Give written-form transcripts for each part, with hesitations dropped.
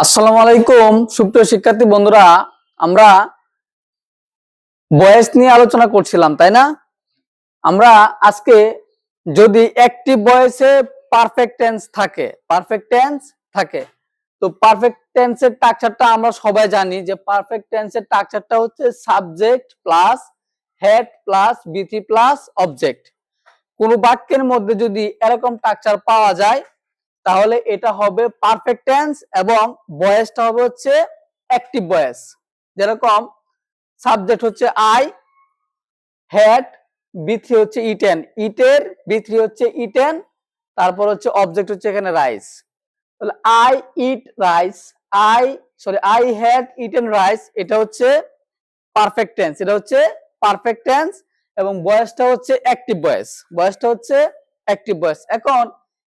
আসসালামু আলাইকুম সুপ্রিয় শিক্ষার্থী বন্ধুরা, আমরা ভয়েস নিয়ে আলোচনা করছিলাম, তাই না? আমরা আজকে যদি অ্যাক্টিভ ভয়েসে পারফেক্ট টেন্স থাকে তো পারফেক্ট টেন্সের স্ট্রাকচারটা আমরা সবাই জানি যে পারফেক্ট টেন্সের স্ট্রাকচারটা হচ্ছে subject plus had plus Bithi plus object. কোন বাক্যের মধ্যে যদি এরকম স্ট্রাকচার পাওয়া যায় তাহলে এটা হবে পারফেক্ট টেন্স এবং ভয়েসটা হবে হচ্ছে অ্যাক্টিভ ভয়েস। যেরকম সাবজেক্ট হচ্ছে আই, হ্যাড, বি3 হচ্ছে ইটেন, ইটের বি3 হচ্ছে ইটেন, তারপর হচ্ছে অবজেক্ট হচ্ছে এখানে রাইস। তাহলে I eat rice, I had eaten rice, এটা হচ্ছে পারফেক্ট টেন্স, এটা হচ্ছে পারফেক্ট টেন্স এবং ভয়েসটা হচ্ছে অ্যাক্টিভ ভয়েস। এখন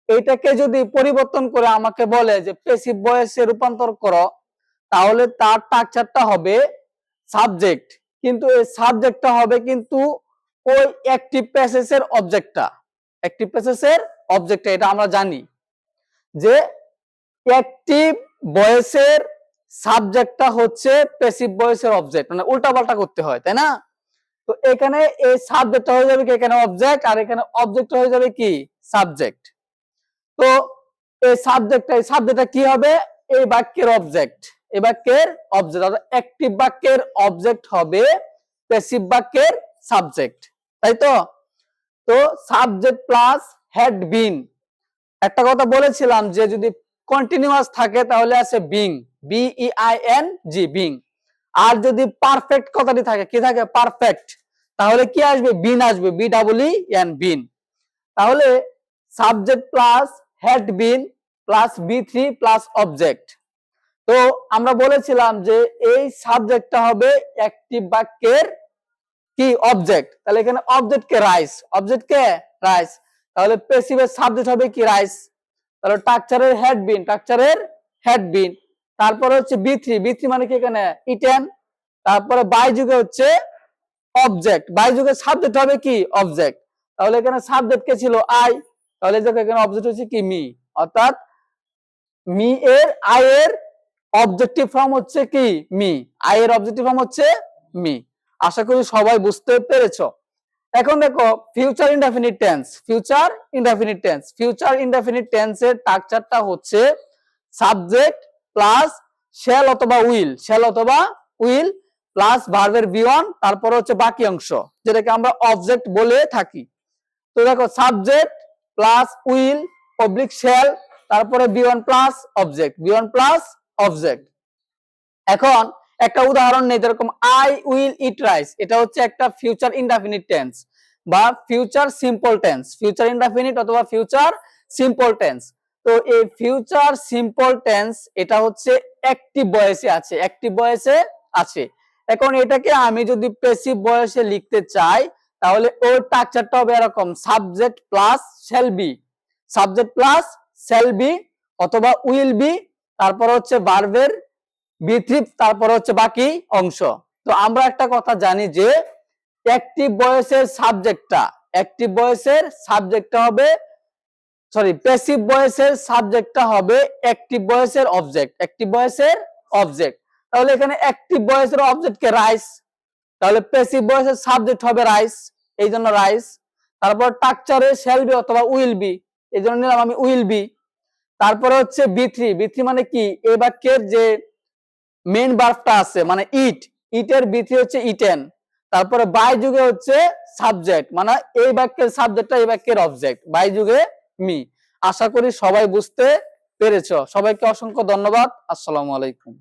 এটাকে যদি পরিবর্তন করে আমাকে বলে যে প্যাসিভ ভয়েসে রূপান্তর করো তাহলে তার স্ট্রাকচারটা হবে সাবজেক্ট, কিন্তু এই সাবজেক্টটা হবে কিন্তু ওই অ্যাক্টিভ প্যাসেজের অবজেক্টটা। এটা আমরা জানি যে অ্যাক্টিভ ভয়েসের সাবজেক্টটা হচ্ছে প্যাসিভ ভয়েসের অবজেক্ট, মানে উল্টাপাল্টা করতে হয়, তাই না? তো এখানে এই সাবজেক্টটা হয়ে যাবে কি এখানে অবজেক্ট, আর এখানে অবজেক্ট হয়ে যাবে কি সাবজেক্ট। তো এই সাবজেক্টটা কি হবে? এই বাক্যের অবজেক্ট, অ্যাক্টিভ বাক্যের অবজেক্ট হবে প্যাসিভ বাক্যের সাবজেক্ট, তাই তো? তো সাবজেক্ট প্লাস হ্যাড বিন, একটা কথা বলেছিলাম যে যদি কন্টিনিউয়াস থাকে তাহলে আছে বিং, BEING, বিং। আর যদি পারফেক্ট কথাটি থাকে, কি থাকে পারফেক্ট, তাহলে কি আসবে বিন আসবে, BEEN, বিন। তাহলে subject plus had been plus বি3 প্লাস অবজেক্ট। তো আমরা বলেছিলাম যে এই সাবজেক্টটা হবে অ্যাক্টিভ বাক্যের কি অবজেক্ট, তাহলে এখানে অবজেক্ট কে রাইস, তাহলে প্যাসিভের সাবজেক্ট হবে কি রাইস, তাহলে স্ট্রাকচারের হেড বিন, তারপরে হচ্ছে বি3 মানে কি এখানে ইটেন, তারপরে বাই যুগে হচ্ছে অবজেক্ট, বাই যুগের সাবজেক্ট হবে কি অবজেক্ট, তাহলে এখানে সাবজেক্ট কে ছিল আই, তাহলে এখানে অবজেক্ট হচ্ছে কি মি, অর্থাৎ আই এর অবজেক্টিভ ফর্ম হচ্ছে কি মি, আই এর অবজেক্টিভ ফর্ম হচ্ছে মি। আশা করি সবাই বুঝতে পেরেছো। এখন দেখো ফিউচার ইনডেফিনিট টেন্স এর স্ট্রাকচারটা হচ্ছে সাবজেক্ট প্লাস শ্যাল অথবা উইল প্লাস ভার্বের বি1, তারপর হচ্ছে বাকি অংশ যেটাকে আমরা অবজেক্ট বলে থাকি। তো দেখো subject plus will oblique shall, তারপরে বি1 প্লাস অবজেক্ট। এখন একটা উদাহরণ নেই, যেরকম আই উইল ইট রাইস, এটা হচ্ছে একটা ফিউচার ইনডেফিনিট টেন্স বা ফিউচার ইনডেফিনিট অথবা ফিউচার সিম্পল টেন্স। তো এই ফিউচার সিম্পল টেন্স এটা হচ্ছে অ্যাক্টিভ ভয়েসে আছে। এখন এটাকে আমি যদি প্যাসিভ ভয়েসে লিখতে চাই তাহলে ওর স্ট্রাকচারটা হবে এরকম সাবজেক্ট প্লাস শ্যাল বি অথবা উইল বি, তারপর হচ্ছে ভার্বের বি3, তারপর হচ্ছে বাকি অংশ। তো আমরা একটা কথা জানি যে প্যাসিভ ভয়েসের সাবজেক্টটা হবে অ্যাক্টিভ ভয়েসের অবজেক্ট। তাহলে এখানে অ্যাক্টিভ ভয়েসের অবজেক্ট কে রাইস, তাহলে প্যাসিভ ভয়েসের সাবজেক্ট হবে রাইস, এই জন্য রাইস। তারপর স্ট্রাকচারে শ্যাল বি অথবা উইল বি, এই জন্য নিলাম আমি উইল বি। তারপরে হচ্ছে বি3 মানে কি এই বাক্যের যে মেইন ভার্বটা আছে মানে ইটের বি3 হচ্ছে ইটেন, তারপরে বাই যুগে হচ্ছে সাবজেক্ট, মানে এই বাক্যের সাবজেক্টটা এই বাক্যের অবজেক্ট, বাই যুগে মি। আশা করি সবাই বুঝতে পেরেছো। সবাইকে অসংখ্য ধন্যবাদ। আসসালামু আলাইকুম।